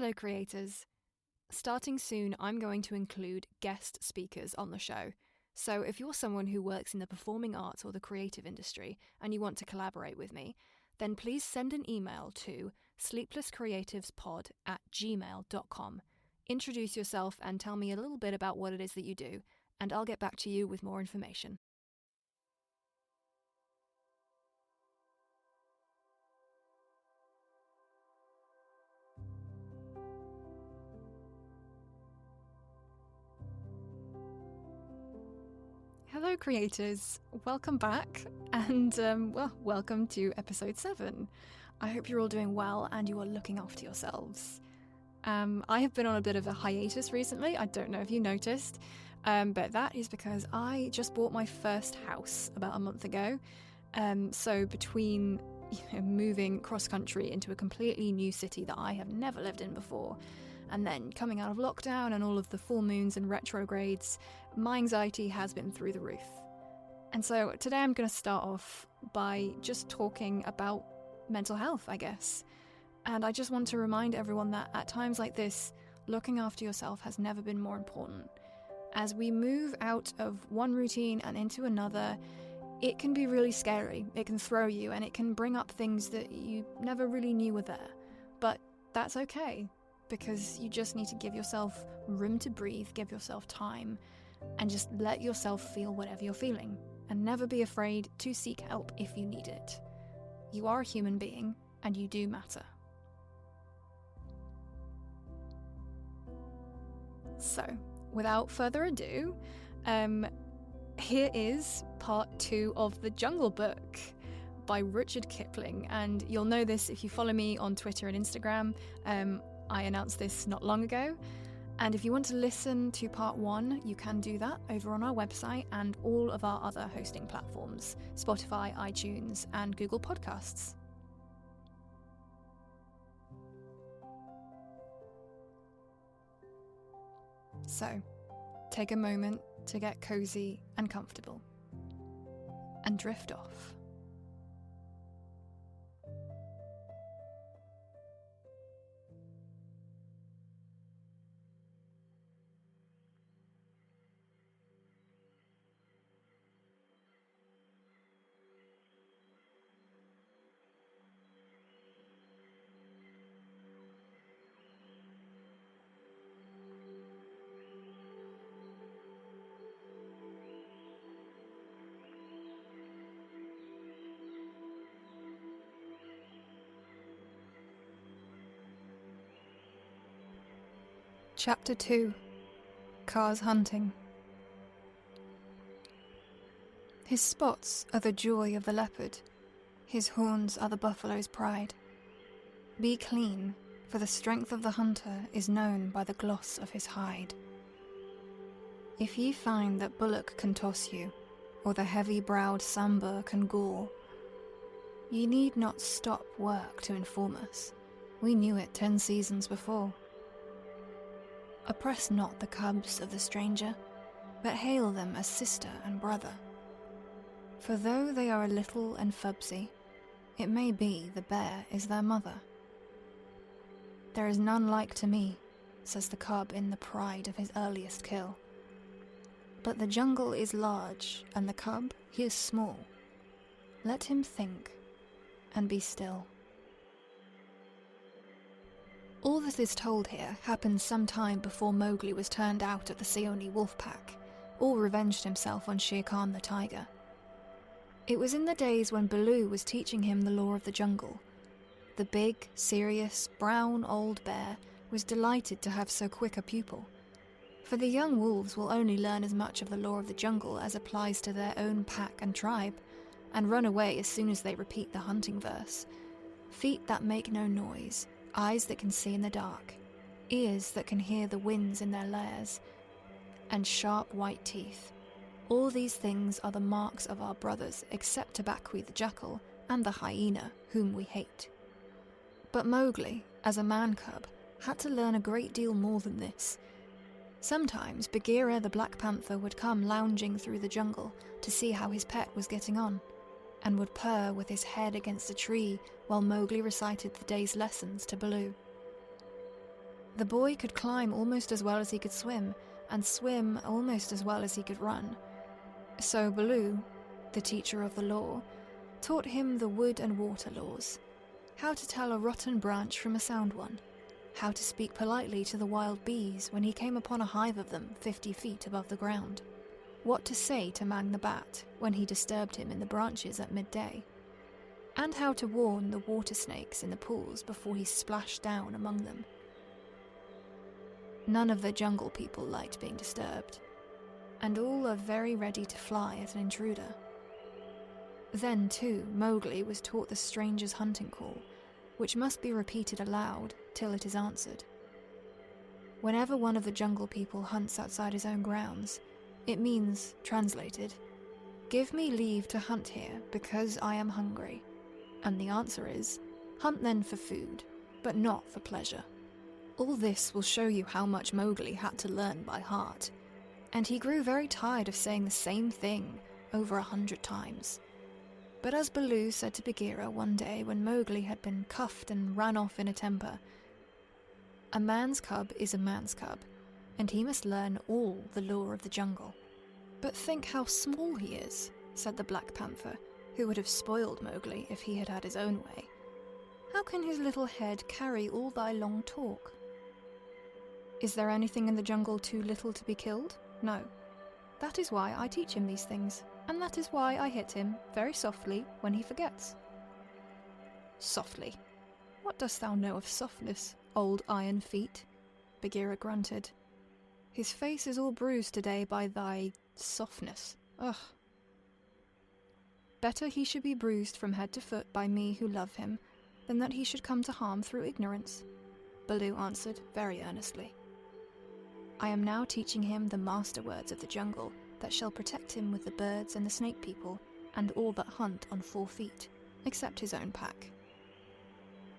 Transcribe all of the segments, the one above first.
Hello creators! Starting soon, I'm going to include guest speakers on the show. So if you're someone who works in the performing arts or the creative industry and you want to collaborate with me, then please send an email to sleeplesscreativespod@gmail.com. Introduce yourself and tell me a little bit about what it is that you do, and I'll get back to you with more information. Hello creators, welcome back, and welcome to episode 7. I hope you're all doing well and you are looking after yourselves. I have been on a bit of a hiatus recently, I don't know if you noticed, but that is because I just bought my first house about a month ago. So between moving cross-country into a completely new city that I have never lived in before, and then coming out of lockdown and all of the full moons and retrogrades, my anxiety has been through the roof. And so today I'm going to start off by just talking about mental health, I guess. And I just want to remind everyone that at times like this, looking after yourself has never been more important. As we move out of one routine and into another, it can be really scary. It can throw you and it can bring up things that you never really knew were there. But that's okay, because you just need to give yourself room to breathe, give yourself time, and just let yourself feel whatever you're feeling. And never be afraid to seek help if you need it. You are a human being, and you do matter. So, without further ado, here is part 2 of The Jungle Book by Rudyard Kipling. And you'll know this if you follow me on Twitter and Instagram. I announced this not long ago. And if you want to listen to part 1, you can do that over on our website and all of our other hosting platforms, Spotify, iTunes, and Google Podcasts. So, take a moment to get cozy and comfortable, and drift off. Chapter 2. Kaa's Hunting. His spots are the joy of the leopard, his horns are the buffalo's pride. Be clean, for the strength of the hunter is known by the gloss of his hide. If ye find that bullock can toss you, or the heavy-browed sambar can gall, ye need not stop work to inform us, we knew it 10 seasons before. Oppress not the cubs of the stranger, but hail them as sister and brother. For though they are a little and fubsy, it may be the bear is their mother. There is none like to me, says the cub in the pride of his earliest kill. But the jungle is large, and the cub, he is small. Let him think, and be still. All that is told here happened some time before Mowgli was turned out of the Seoni wolf pack, or revenged himself on Shere Khan the tiger. It was in the days when Baloo was teaching him the law of the jungle. The big, serious, brown old bear was delighted to have so quick a pupil, for the young wolves will only learn as much of the law of the jungle as applies to their own pack and tribe, and run away as soon as they repeat the hunting verse. Feet that make no noise, eyes that can see in the dark, ears that can hear the winds in their lairs, and sharp white teeth. All these things are the marks of our brothers, except Tabaqui the jackal and the hyena, whom we hate. But Mowgli, as a man-cub, had to learn a great deal more than this. Sometimes Bagheera the Black Panther would come lounging through the jungle to see how his pet was getting on, and would purr with his head against a tree while Mowgli recited the day's lessons to Baloo. The boy could climb almost as well as he could swim, and swim almost as well as he could run. So Baloo, the teacher of the law, taught him the wood and water laws, how to tell a rotten branch from a sound one, how to speak politely to the wild bees when he came upon a hive of them 50 feet above the ground, what to say to Mang the Bat when he disturbed him in the branches at midday, and how to warn the water snakes in the pools before he splashed down among them. None of the jungle people liked being disturbed, and all are very ready to fly at an intruder. Then, too, Mowgli was taught the stranger's hunting call, which must be repeated aloud till it is answered. Whenever one of the jungle people hunts outside his own grounds, it means, translated, "Give me leave to hunt here because I am hungry." And the answer is, "Hunt then for food, but not for pleasure." All this will show you how much Mowgli had to learn by heart, and he grew very tired of saying the same thing over 100 times. But as Baloo said to Bagheera one day when Mowgli had been cuffed and ran off in a temper, a man's cub is a man's cub, and he must learn all the law of the jungle. "But think how small he is," said the Black Panther, who would have spoiled Mowgli if he had had his own way. "How can his little head carry all thy long talk?" Is there anything in the jungle too little to be killed? No. That is why I teach him these things, and that is why I hit him very softly when he forgets. Softly? What dost thou know of softness, old iron feet? Bagheera grunted. His face is all bruised today by thy softness. Ugh. Better he should be bruised from head to foot by me who love him, than that he should come to harm through ignorance, Baloo answered very earnestly. I am now teaching him the master words of the jungle that shall protect him with the birds and the snake people and all that hunt on 4 feet, except his own pack.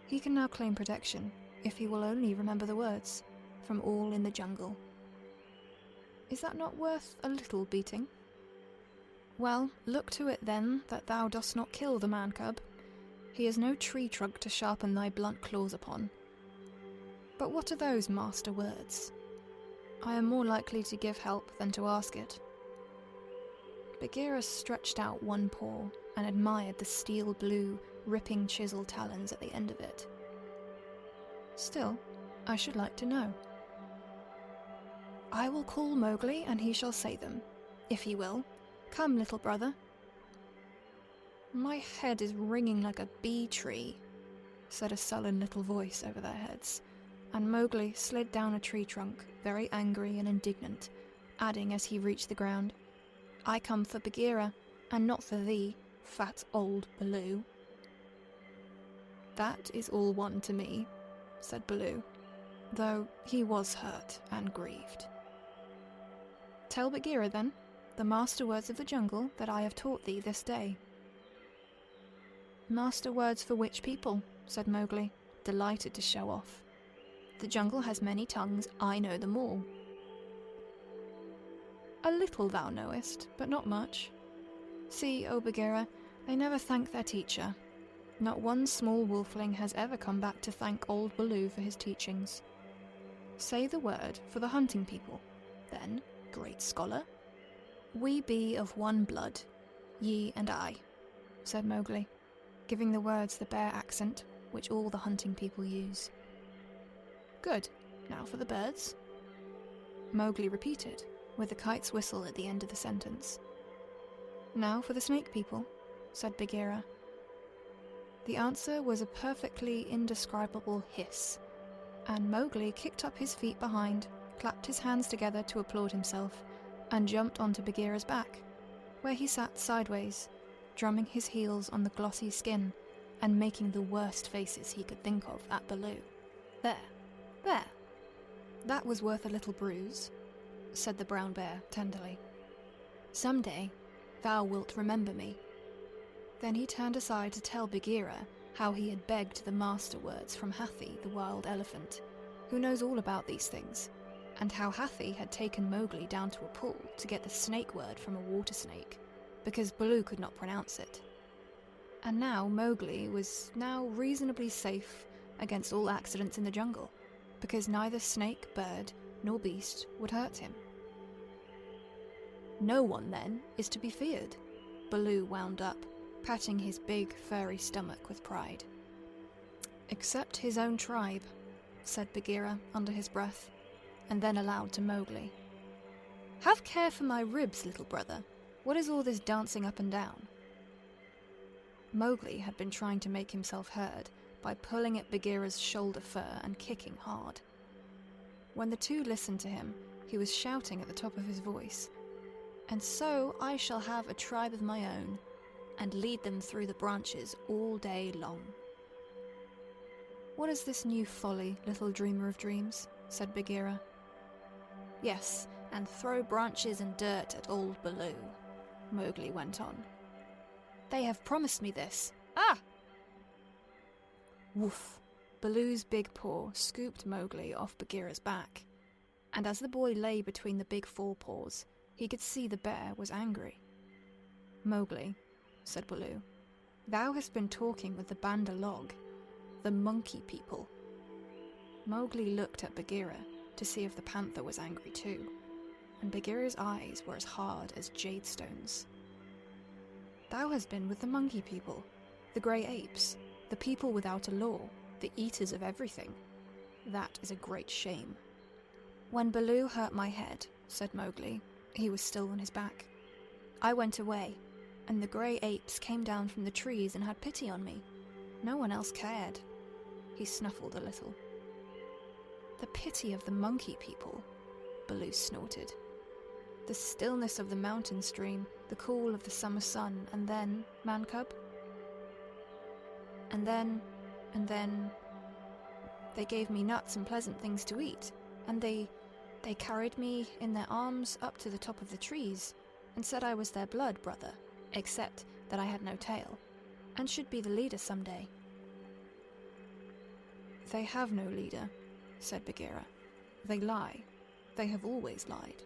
He can now claim protection if he will only remember the words, from all in the jungle. Is that not worth a little beating? Well, look to it then that thou dost not kill the man-cub. He is no tree trunk to sharpen thy blunt claws upon. But what are those master words? I am more likely to give help than to ask it. Bagheera stretched out one paw and admired the steel-blue, ripping chisel talons at the end of it. Still, I should like to know. I will call Mowgli and he shall say them, if he will. Come, little brother. My head is ringing like a bee tree, said a sullen little voice over their heads, and Mowgli slid down a tree trunk, very angry and indignant, adding as he reached the ground, I come for Bagheera, and not for thee, fat old Baloo. That is all one to me, said Baloo, though he was hurt and grieved. Tell Bagheera, then, the master words of the jungle that I have taught thee this day. Master words for which people? Said Mowgli, delighted to show off. The jungle has many tongues, I know them all. A little thou knowest, but not much. See, O Bagheera, they never thank their teacher. Not one small wolfling has ever come back to thank old Baloo for his teachings. Say the word for the hunting people. Then, great scholar, we be of one blood, ye and I, said Mowgli, giving the words the Bear accent which all the hunting people use. Good. Now for the birds. Mowgli repeated, with the kite's whistle at the end of the sentence. Now for the snake people, said Bagheera. The answer was a perfectly indescribable hiss, and Mowgli kicked up his feet behind, clapped his hands together to applaud himself, and jumped onto Bagheera's back, where he sat sideways, drumming his heels on the glossy skin and making the worst faces he could think of at Baloo. There. That was worth a little bruise, said the brown bear tenderly. Some day thou wilt remember me. Then he turned aside to tell Bagheera how he had begged the master words from Hathi the wild elephant, who knows all about these things, and how Hathi had taken Mowgli down to a pool to get the snake word from a water snake, because Baloo could not pronounce it. And now Mowgli was now reasonably safe against all accidents in the jungle, because neither snake, bird, nor beast would hurt him. No one, then, is to be feared, Baloo wound up, patting his big, furry stomach with pride. Except his own tribe, said Bagheera under his breath, and then aloud to Mowgli. Have care for my ribs, little brother. What is all this dancing up and down? Mowgli had been trying to make himself heard by pulling at Bagheera's shoulder fur and kicking hard. When the two listened to him, he was shouting at the top of his voice, "And so I shall have a tribe of my own, and lead them through the branches all day long." "What is this new folly, little dreamer of dreams?" said Bagheera. "Yes, and throw branches and dirt at old Baloo," Mowgli went on. "They have promised me this. Ah!" Woof! Baloo's big paw scooped Mowgli off Bagheera's back, and as the boy lay between the big forepaws, he could see the bear was angry. "Mowgli," said Baloo, "thou hast been talking with the Bandar-log, the monkey people." Mowgli looked at Bagheera to see if the panther was angry too, and Bagheera's eyes were as hard as jade stones. "Thou hast been with the monkey people, the grey apes, the people without a law, the eaters of everything. That is a great shame." "When Baloo hurt my head," said Mowgli, he was still on his back, "I went away, and the grey apes came down from the trees and had pity on me. No one else cared." He snuffled a little. "The pity of the monkey people," Baloo snorted. "The stillness of the mountain stream, the cool of the summer sun, and then, man-cub?" And then, they gave me nuts and pleasant things to eat, and they carried me in their arms up to the top of the trees, and said I was their blood brother, except that I had no tail, and should be the leader someday." "They have no leader," said Bagheera. "They lie. They have always lied."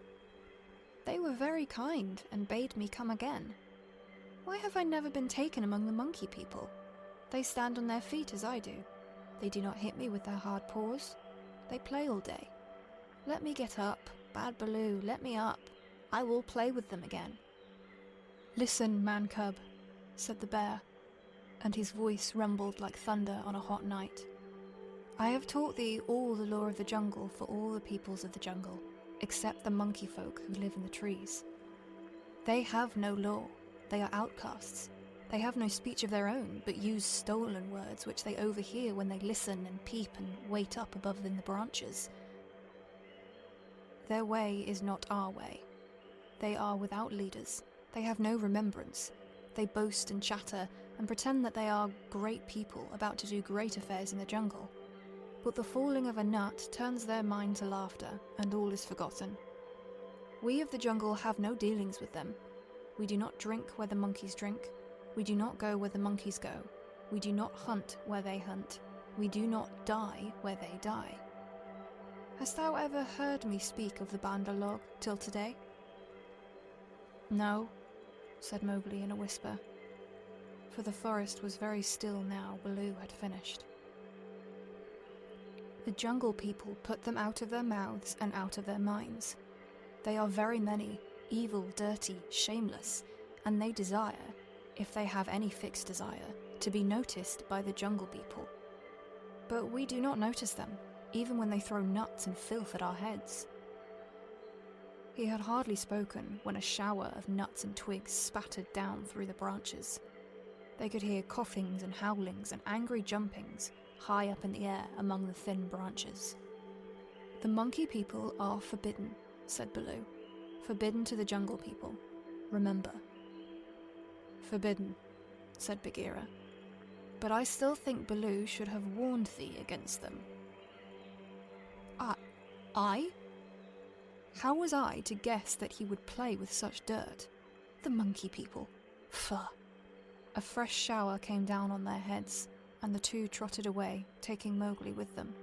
"They were very kind and bade me come again. Why have I never been taken among the monkey people? They stand on their feet as I do. They do not hit me with their hard paws. They play all day. Let me get up, Bad Baloo, let me up. I will play with them again." "Listen, man-cub," said the bear, and his voice rumbled like thunder on a hot night. "I have taught thee all the law of the jungle for all the peoples of the jungle, except the monkey folk who live in the trees. They have no law. They are outcasts. They have no speech of their own, but use stolen words which they overhear when they listen and peep and wait up above in the branches. Their way is not our way. They are without leaders. They have no remembrance. They boast and chatter and pretend that they are great people about to do great affairs in the jungle. But the falling of a nut turns their mind to laughter, and all is forgotten. We of the jungle have no dealings with them. We do not drink where the monkeys drink. We do not go where the monkeys go. We do not hunt where they hunt. We do not die where they die. Hast thou ever heard me speak of the Bandar-log till today?" "No," said Mowgli in a whisper, for the forest was very still now Baloo had finished. "The jungle people put them out of their mouths and out of their minds. They are very many, evil, dirty, shameless, and they desire, if they have any fixed desire, to be noticed by the jungle people. But we do not notice them, even when they throw nuts and filth at our heads." He had hardly spoken when a shower of nuts and twigs spattered down through the branches. They could hear coughings and howlings and angry jumpings high up in the air among the thin branches. "The monkey people are forbidden," said Baloo. "Forbidden to the jungle people. Remember." "Forbidden," said Bagheera. "But I still think Baloo should have warned thee against them." I? How was I to guess that he would play with such dirt? The monkey people. Pho! A fresh shower came down on their heads, and the two trotted away, taking Mowgli with them.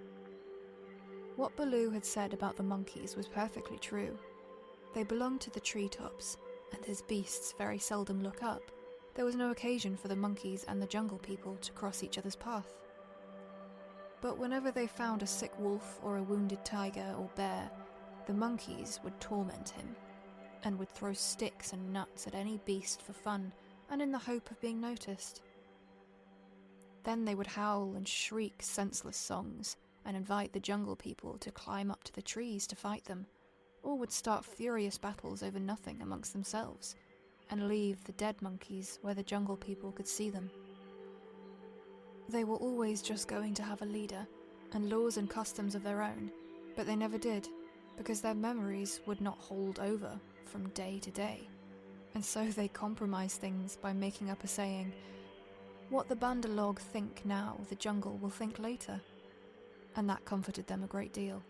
What Baloo had said about the monkeys was perfectly true. They belonged to the treetops, and as beasts very seldom look up, there was no occasion for the monkeys and the jungle people to cross each other's path. But whenever they found a sick wolf or a wounded tiger or bear, the monkeys would torment him, and would throw sticks and nuts at any beast for fun and in the hope of being noticed. Then they would howl and shriek senseless songs and invite the jungle people to climb up to the trees to fight them, or would start furious battles over nothing amongst themselves and leave the dead monkeys where the jungle people could see them. They were always just going to have a leader and laws and customs of their own, but they never did, because their memories would not hold over from day to day, and so they compromised things by making up a saying, "What the Bandalog think now, the jungle will think later," and that comforted them a great deal.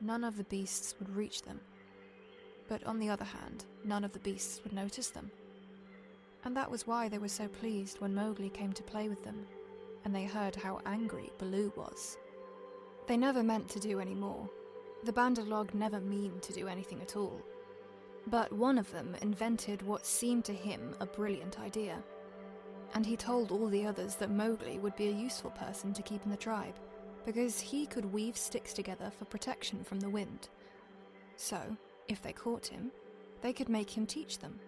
None of the beasts would reach them, but on the other hand, none of the beasts would notice them. And that was why they were so pleased when Mowgli came to play with them, and they heard how angry Baloo was. They never meant to do any more. The Bandalog never mean to do anything at all. But one of them invented what seemed to him a brilliant idea, and he told all the others that Mowgli would be a useful person to keep in the tribe, because he could weave sticks together for protection from the wind. So, if they caught him, they could make him teach them.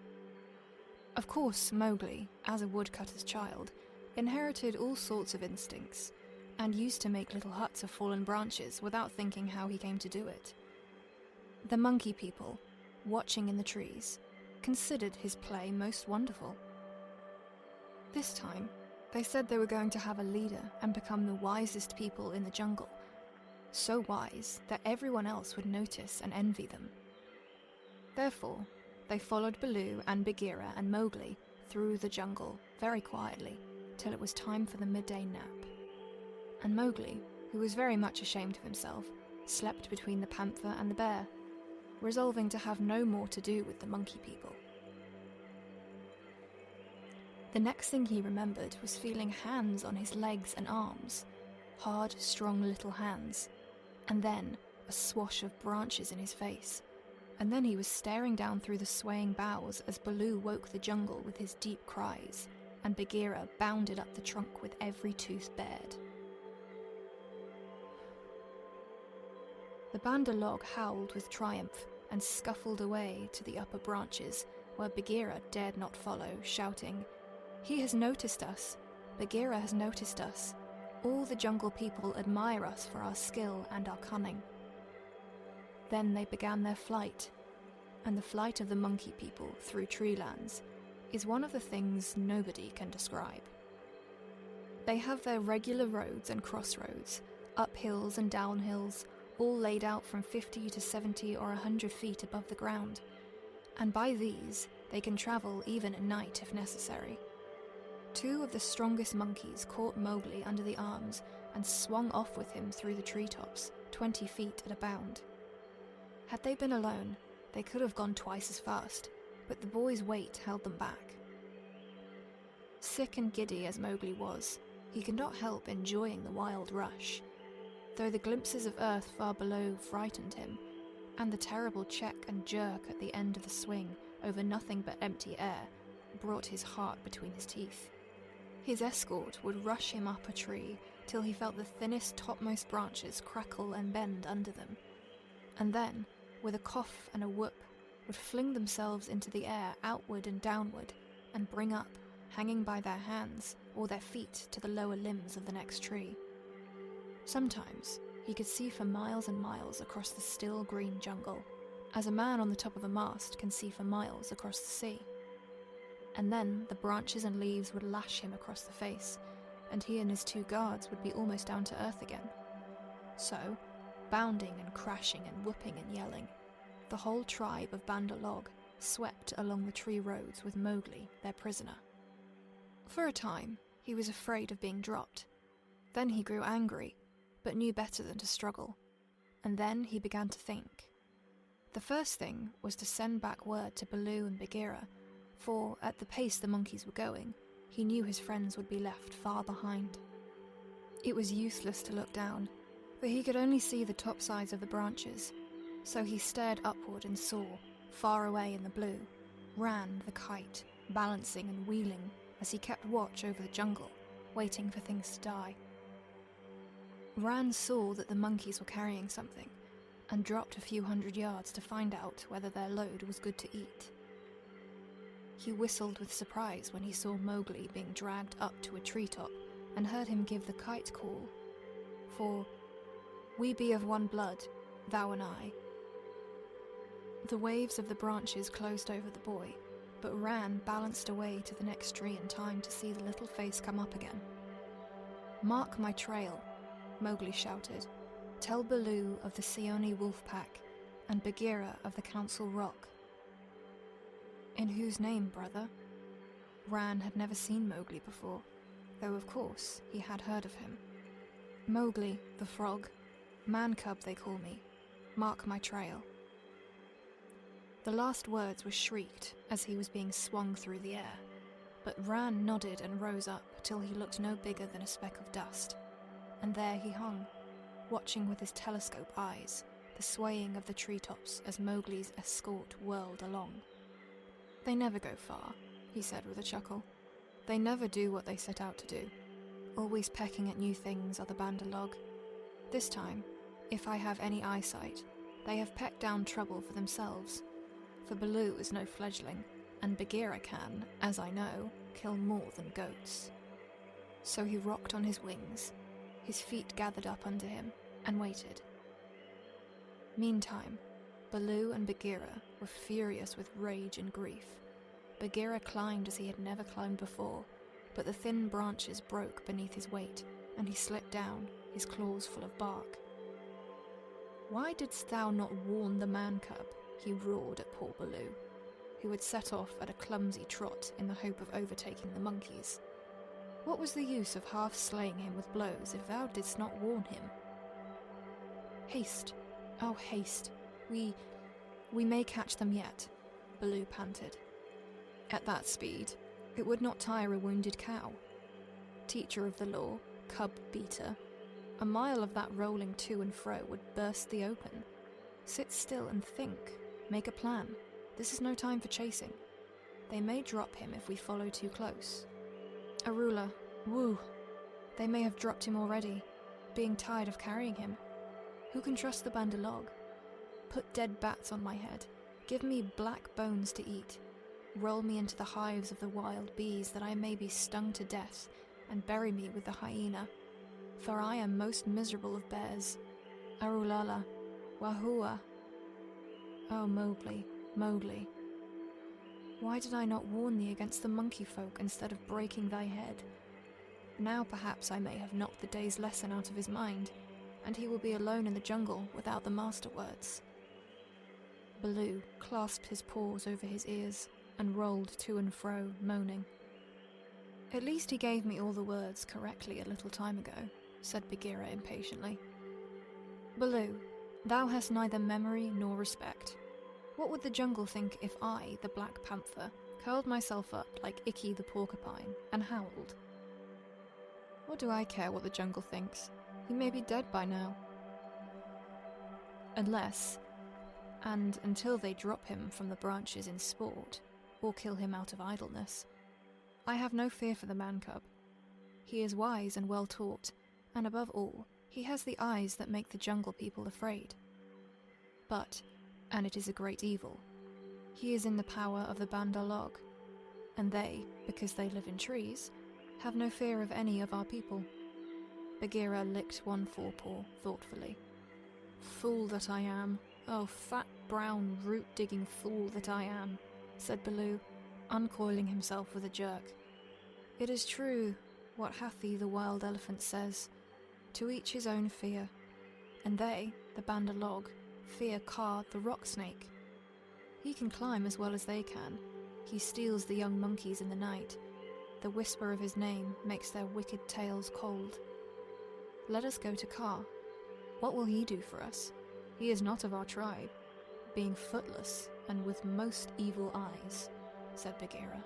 Of course, Mowgli, as a woodcutter's child, inherited all sorts of instincts, and used to make little huts of fallen branches without thinking how he came to do it. The monkey people, watching in the trees, considered his play most wonderful. This time, they said they were going to have a leader and become the wisest people in the jungle, so wise that everyone else would notice and envy them. Therefore, they followed Baloo and Bagheera and Mowgli through the jungle very quietly till it was time for the midday nap. And Mowgli, who was very much ashamed of himself, slept between the panther and the bear, resolving to have no more to do with the monkey people. The next thing he remembered was feeling hands on his legs and arms, hard, strong little hands, and then a swash of branches in his face, and then he was staring down through the swaying boughs as Baloo woke the jungle with his deep cries, and Bagheera bounded up the trunk with every tooth bared. The Bandalog howled with triumph and scuffled away to the upper branches, where Bagheera dared not follow, shouting, "He has noticed us! Bagheera has noticed us! All the jungle people admire us for our skill and our cunning." Then they began their flight, and the flight of the monkey people through treelands is one of the things nobody can describe. They have their regular roads and crossroads, up hills and down hills, all laid out from 50 to 70 or 100 feet above the ground, and by these they can travel even at night if necessary. Two of the strongest monkeys caught Mowgli under the arms and swung off with him through the treetops, 20 feet at a bound. Had they been alone, they could have gone twice as fast, but the boy's weight held them back. Sick and giddy as Mowgli was, he could not help enjoying the wild rush, though the glimpses of earth far below frightened him, and the terrible check and jerk at the end of the swing over nothing but empty air brought his heart between his teeth. His escort would rush him up a tree till he felt the thinnest topmost branches crackle and bend under them, and then, with a cough and a whoop, would fling themselves into the air outward and downward, and bring up, hanging by their hands or their feet to the lower limbs of the next tree. Sometimes he could see for miles and miles across the still green jungle, as a man on the top of a mast can see for miles across the sea. And then the branches and leaves would lash him across the face, and he and his two guards would be almost down to earth again. So, bounding and crashing and whooping and yelling, the whole tribe of Bandalog swept along the tree roads with Mowgli, their prisoner. For a time, he was afraid of being dropped. Then he grew angry, but knew better than to struggle. And then he began to think. The first thing was to send back word to Baloo and Bagheera, for, at the pace the monkeys were going, he knew his friends would be left far behind. It was useless to look down, for he could only see the top sides of the branches, so he stared upward and saw, far away in the blue, ran the kite, balancing and wheeling as he kept watch over the jungle, waiting for things to die. Ran saw that the monkeys were carrying something, and dropped a few 100 yards to find out whether their load was good to eat. He whistled with surprise when he saw Mowgli being dragged up to a treetop and heard him give the kite call, for "We be of one blood, thou and I." The waves of the branches closed over the boy, but Ran balanced away to the next tree in time to see the little face come up again. "Mark my trail," Mowgli shouted. "Tell Baloo of the Seoni wolf pack, and Bagheera of the Council Rock." "In whose name, brother?" Ran had never seen Mowgli before, though of course he had heard of him. "Mowgli, the frog. Man-cub they call me. Mark my trail." The last words were shrieked as he was being swung through the air, but Ran nodded and rose up till he looked no bigger than a speck of dust, and there he hung, watching with his telescope eyes the swaying of the treetops as Mowgli's escort whirled along. "They never go far," he said with a chuckle. "They never do what they set out to do. Always pecking at new things are the Bandalog. This time, if I have any eyesight, they have pecked down trouble for themselves. For Baloo is no fledgling, and Bagheera can, as I know, kill more than goats." So he rocked on his wings, his feet gathered up under him, and waited. Meantime, Baloo and Bagheera were furious with rage and grief. Bagheera climbed as he had never climbed before, but the thin branches broke beneath his weight, and he slipped down, his claws full of bark. "Why didst thou not warn the man-cub?" he roared at poor Baloo, who had set off at a clumsy trot in the hope of overtaking the monkeys. "What was the use of half slaying him with blows if thou didst not warn him?" "Haste, oh haste, we may catch them yet," Baloo panted. At that speed, it would not tire a wounded cow. Teacher of the law, cub beater, a mile of that rolling to and fro would burst the open. Sit still and think, make a plan. This is no time for chasing. They may drop him if we follow too close. Arula, woo! They may have dropped him already, being tired of carrying him. Who can trust the Bandalog? Put dead bats on my head. Give me black bones to eat. Roll me into the hives of the wild bees that I may be stung to death, and bury me with the hyena. For I am most miserable of bears. Arulala, wahua. Oh, Mowgli, Mowgli. Why did I not warn thee against the monkey folk instead of breaking thy head? Now perhaps I may have knocked the day's lesson out of his mind, and he will be alone in the jungle without the master words. Baloo clasped his paws over his ears and rolled to and fro, moaning. "At least he gave me all the words correctly a little time ago," said Bagheera impatiently. "Baloo, thou hast neither memory nor respect. What would the jungle think if I, the Black Panther, curled myself up like Ikki the Porcupine and howled? What do I care what the jungle thinks? He may be dead by now. Unless, and until they drop him from the branches in sport, or kill him out of idleness. I have no fear for the man-cub. He is wise and well taught, and above all, he has the eyes that make the jungle people afraid. But, and it is a great evil, he is in the power of the Bandalog, and they, because they live in trees, have no fear of any of our people." Bagheera licked one forepaw thoughtfully. "Fool that I am, oh fat brown root-digging fool that I am," said Baloo, uncoiling himself with a jerk. "It is true, what Hathi the wild elephant says, to each his own fear, and they, the Bandalog, fear Kaa the rock snake. He can climb as well as they can. He steals the young monkeys in the night. The whisper of his name makes their wicked tails cold. Let us go to Kaa. What will he do for us? He is not of our tribe, being footless and with most evil eyes," said Bagheera.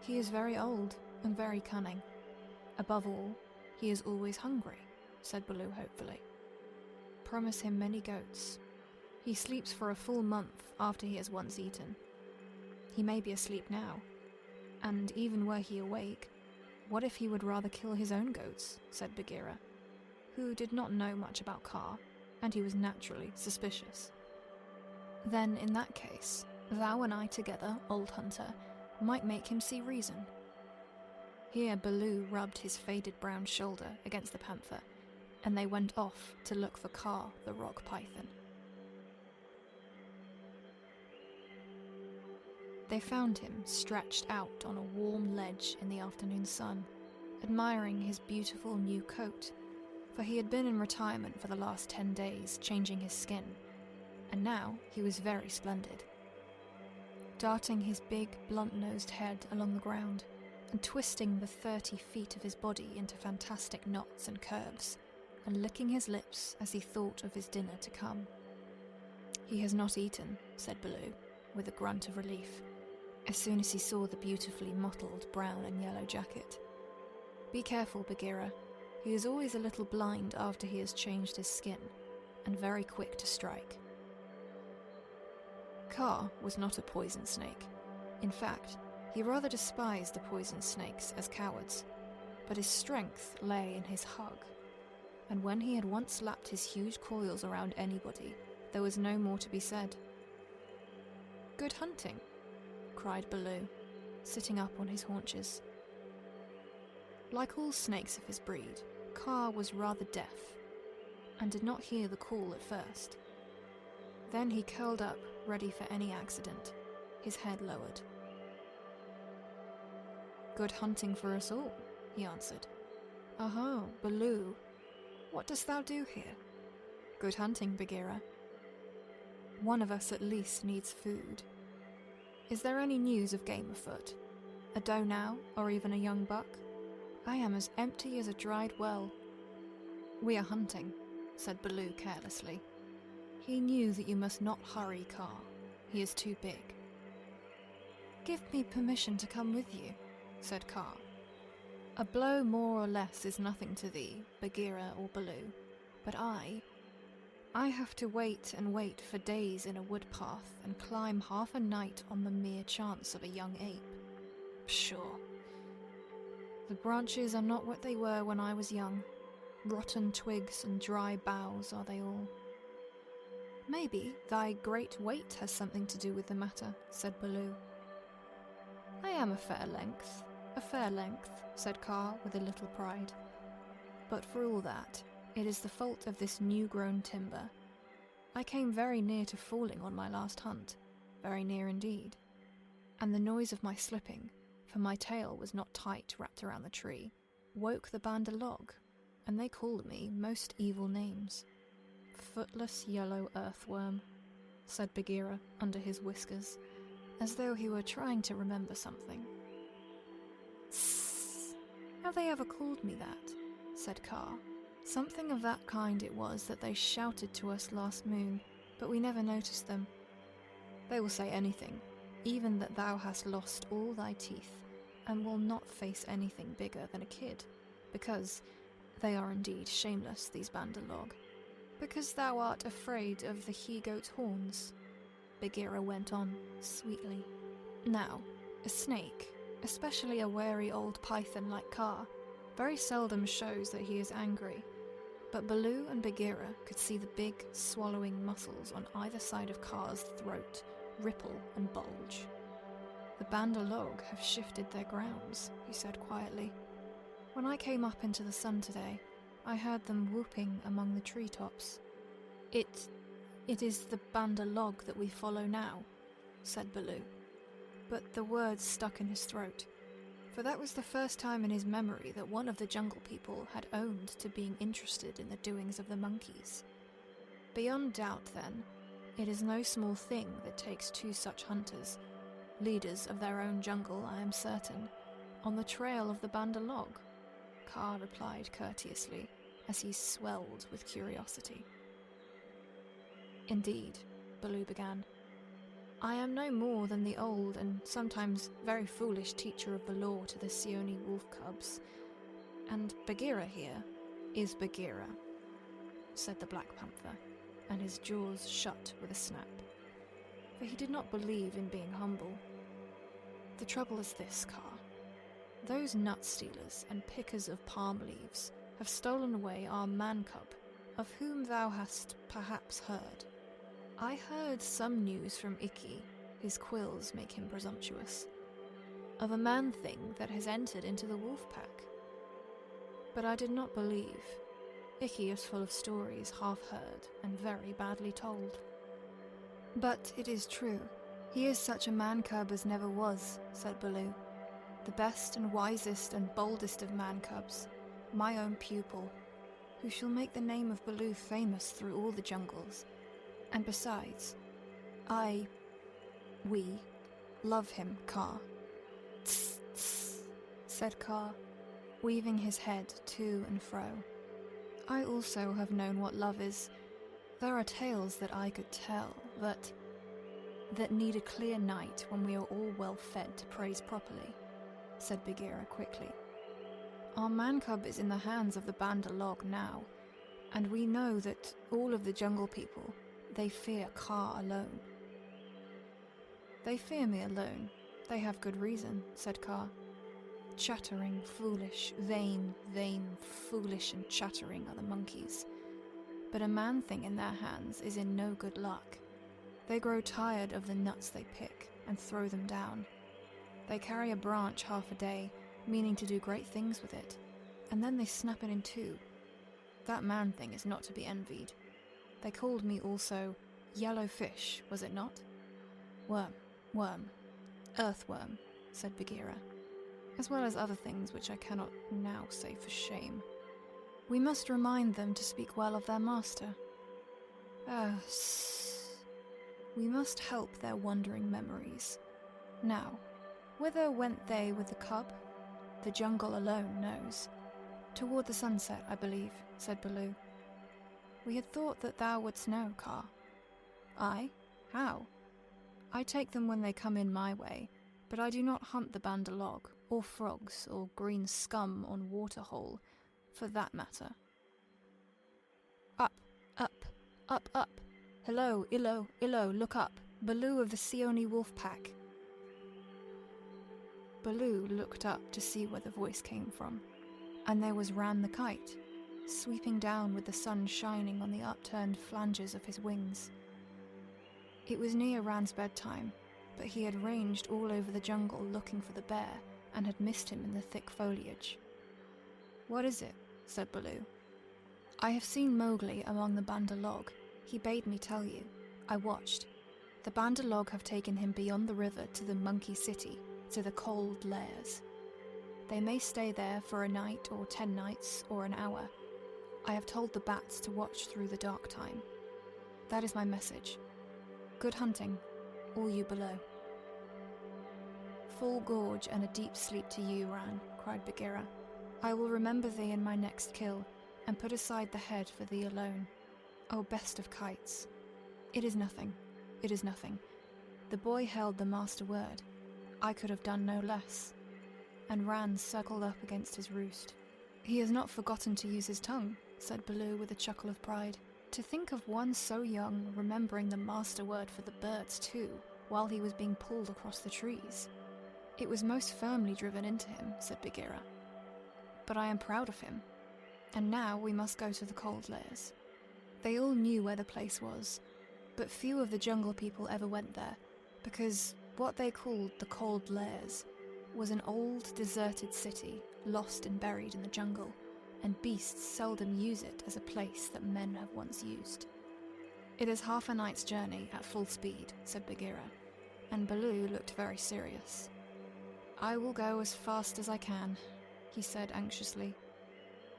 "He is very old and very cunning. Above all, he is always hungry," said Baloo hopefully. "Promise him many goats. He sleeps for a full month after he has once eaten. He may be asleep now, and even were he awake, what if he would rather kill his own goats?" said Bagheera. who did not know much about Kaa, and he was naturally suspicious. Then, in that case, thou and I together, old hunter, might make him see reason. Here Baloo rubbed his faded brown shoulder against the panther, and they went off to look for Kaa the rock python. They found him stretched out on a warm ledge in the afternoon sun, admiring his beautiful new coat, for he had been in retirement for the last 10 days, changing his skin, and now he was very splendid. Darting his big, blunt-nosed head along the ground, and twisting the 30 feet of his body into fantastic knots and curves, and licking his lips as he thought of his dinner to come. "He has not eaten," said Baloo, with a grunt of relief, as soon as he saw the beautifully mottled brown and yellow jacket. "Be careful, Bagheera. He is always a little blind after he has changed his skin, and very quick to strike." Kaa was not a poison snake. In fact, he rather despised the poison snakes as cowards, but his strength lay in his hug, and when he had once lapped his huge coils around anybody, there was no more to be said. "Good hunting," cried Baloo, sitting up on his haunches. Like all snakes of his breed, Kaa was rather deaf, and did not hear the call at first. Then he curled up, ready for any accident, his head lowered. "Good hunting for us all," he answered. "Aho, Baloo, what dost thou do here?" "Good hunting, Bagheera. One of us at least needs food. Is there any news of game afoot? A doe now, or even a young buck? I am as empty as a dried well." "We are hunting," said Baloo carelessly. He knew that you must not hurry Kaa. He is too big. "Give me permission to come with you," said Kaa. "A blow more or less is nothing to thee, Bagheera or Baloo, but I have to wait and wait for days in a wood path and climb half a night on the mere chance of a young ape. Pshaw! The branches are not what they were when I was young. Rotten twigs and dry boughs are they all." "Maybe thy great weight has something to do with the matter," said Baloo. "I am a fair length, said Kaa with a little pride. "But for all that, it is the fault of this new-grown timber. I came very near to falling on my last hunt, very near indeed, and the noise of my slipping, for my tail was not tight wrapped around the tree, woke the Bandar-log, and they called me most evil names. 'Footless yellow earthworm,' said Bagheera under his whiskers, as though he were trying to remember something. "Sss! Have they ever called me that?" said Kaa. "Something of that kind it was that they shouted to us last moon, but we never noticed them. They will say anything, even that thou hast lost all thy teeth, and will not face anything bigger than a kid, because they are indeed shameless, these Bandar-log. Because thou art afraid of the he-goat's horns," Bagheera went on sweetly. "Now, a snake, especially a wary old python like Kaa, very seldom shows that he is angry, but Baloo and Bagheera could see the big, swallowing muscles on either side of Kaa's throat ripple and bulge. "The Bandar-log have shifted their grounds," he said quietly. "When I came up into the sun today, I heard them whooping among the treetops. It is the Bandar-log that we follow now," said Baloo. But the words stuck in his throat, for that was the first time in his memory that one of the jungle people had owned to being interested in the doings of the monkeys. Beyond doubt, then, it is no small thing that takes two such hunters, leaders of their own jungle, I am certain, on the trail of the Bandar-log, Kaa replied courteously, as he swelled with curiosity. "Indeed," Baloo began, "I am no more than the old and sometimes very foolish teacher of the law to the Seoni wolf cubs, and Bagheera here is Bagheera," said the Black Panther, and his jaws shut with a snap, for he did not believe in being humble. "The trouble is this, Kaa. Those nut stealers and pickers of palm leaves have stolen away our man-cub, of whom thou hast perhaps heard. I heard some news from Ikki, his quills make him presumptuous, of a man-thing that has entered into the wolf-pack. But I did not believe. Ikki is full of stories half-heard and very badly told. But it is true. He is such a man-cub as never was, said Baloo. The best and wisest and boldest of man-cubs, my own pupil, who shall make the name of Baloo famous through all the jungles. And besides, we love him, Kaa. Tss, tss, said Kaa, weaving his head to and fro. I also have known what love is. There are tales that I could tell, that need a clear night when we are all well fed to praise properly, said Bagheera quickly. Our man-cub is in the hands of the Bandar-log now, and we know that all of the jungle people, they fear Kaa alone. They fear me alone. They have good reason, said Kaa. Chattering, foolish, vain, foolish and chattering are the monkeys. But a man-thing in their hands is in no good luck. They grow tired of the nuts they pick and throw them down. They carry a branch half a day, meaning to do great things with it, and then they snap it in two. That man-thing is not to be envied. They called me also Yellow Fish, was it not? Worm, earthworm, said Bagheera, as well as other things which I cannot now say for shame. We must remind them to speak well of their master. We must help their wandering memories. Now, whither went they with the cub? The jungle alone knows. Toward the sunset, I believe, said Baloo. We had thought that thou wouldst know, Kaa. I? How? I take them when they come in my way, but I do not hunt the Bandar-log, or frogs, or green scum on Waterhole, for that matter. Up, up, up, up. Hello, Illo, look up. Baloo of the Seoni wolf pack. Baloo looked up to see where the voice came from, and there was Ran the kite, sweeping down with the sun shining on the upturned flanges of his wings. It was near Ran's bedtime, but he had ranged all over the jungle looking for the bear and had missed him in the thick foliage. What is it? Said Baloo. I have seen Mowgli among the Bandar-log. He bade me tell you. I watched. The Bandar-log have taken him beyond the river to the monkey city, to the cold lairs. They may stay there for a night or 10 nights or an hour. I have told the bats to watch through the dark time. That is my message. Good hunting, all you below. Full gorge and a deep sleep to you, Ran, cried Bagheera. I will remember thee in my next kill, and put aside the head for thee alone. O best of kites. It is nothing. The boy held the master word. I could have done no less. And Ran circled up against his roost. He has not forgotten to use his tongue, said Baloo with a chuckle of pride. To think of one so young remembering the master word for the birds too, while he was being pulled across the trees. It was most firmly driven into him, said Bagheera. But I am proud of him. And now we must go to the cold lairs. They all knew where the place was, but few of the jungle people ever went there, because what they called the cold lairs was an old, deserted city, lost and buried in the jungle, and beasts seldom use it as a place that men have once used. It is half a night's journey at full speed, said Bagheera, and Baloo looked very serious. I will go as fast as I can, he said anxiously.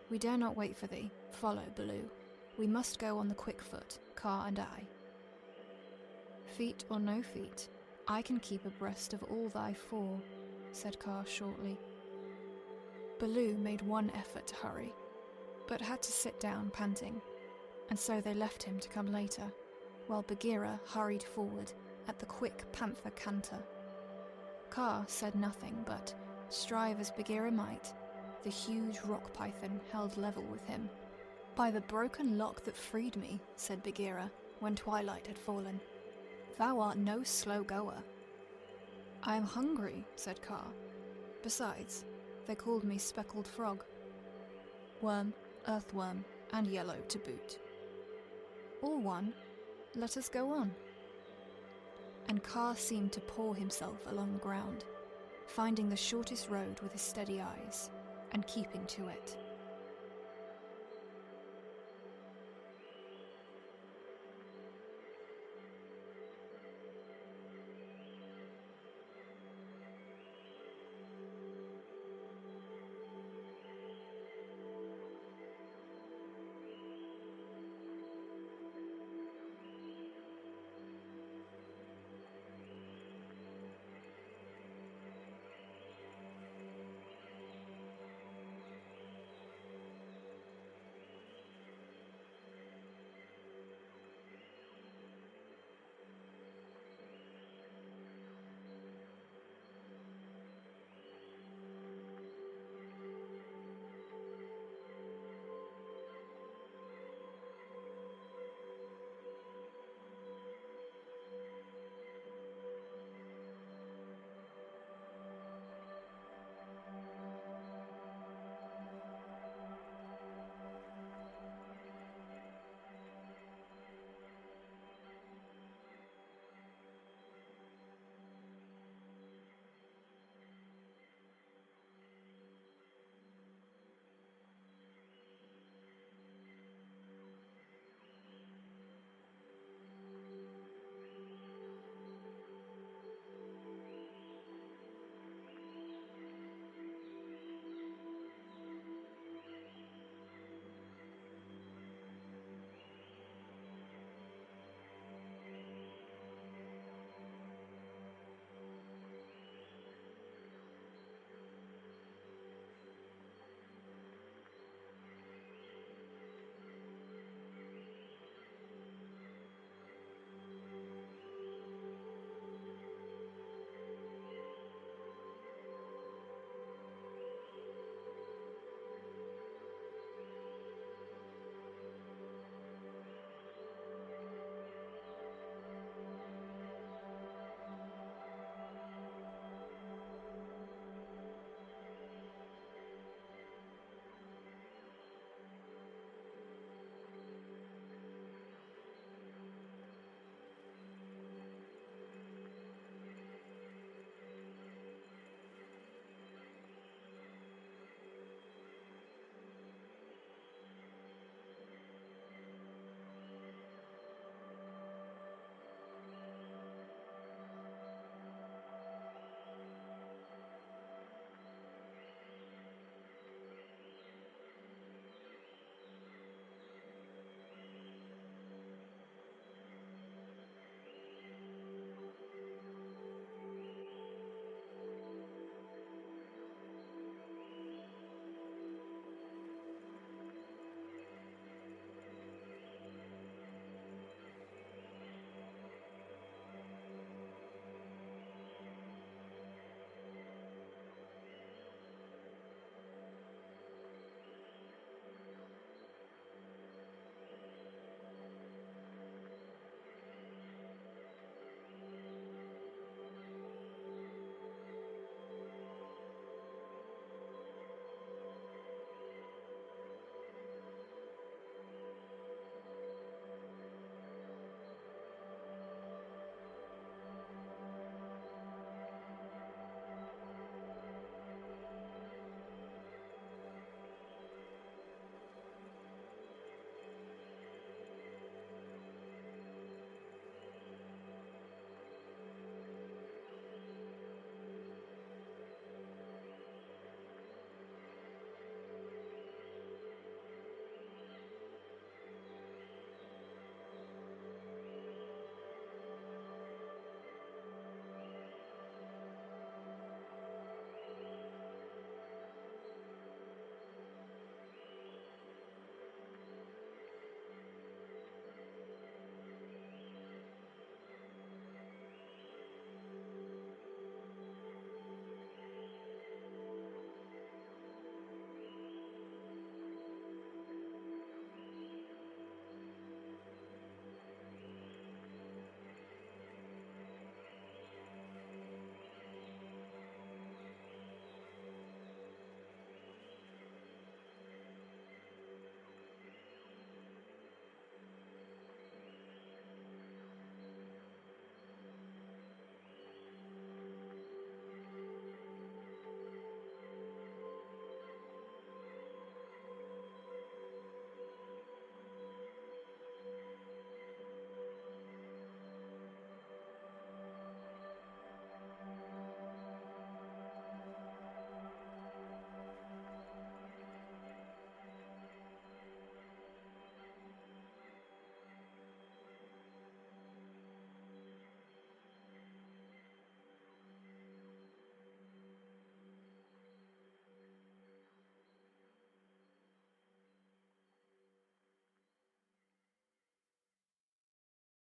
We dare not wait for thee. Follow, Baloo. We must go on the quick foot, Kaa and I. Feet or no feet, I can keep abreast of all thy four, said Kaa shortly. Baloo made one effort to hurry, but had to sit down panting, and so they left him to come later, while Bagheera hurried forward at the quick panther canter. Kaa said nothing, but, strive as Bagheera might, the huge rock python held level with him. By the broken lock that freed me, said Bagheera, when twilight had fallen, thou art no slow goer. I am hungry, said Kaa. Besides, they called me Speckled Frog. Worm, earthworm, and yellow to boot. All one, let us go on. And Carr seemed to paw himself along the ground, finding the shortest road with his steady eyes, and keeping to it.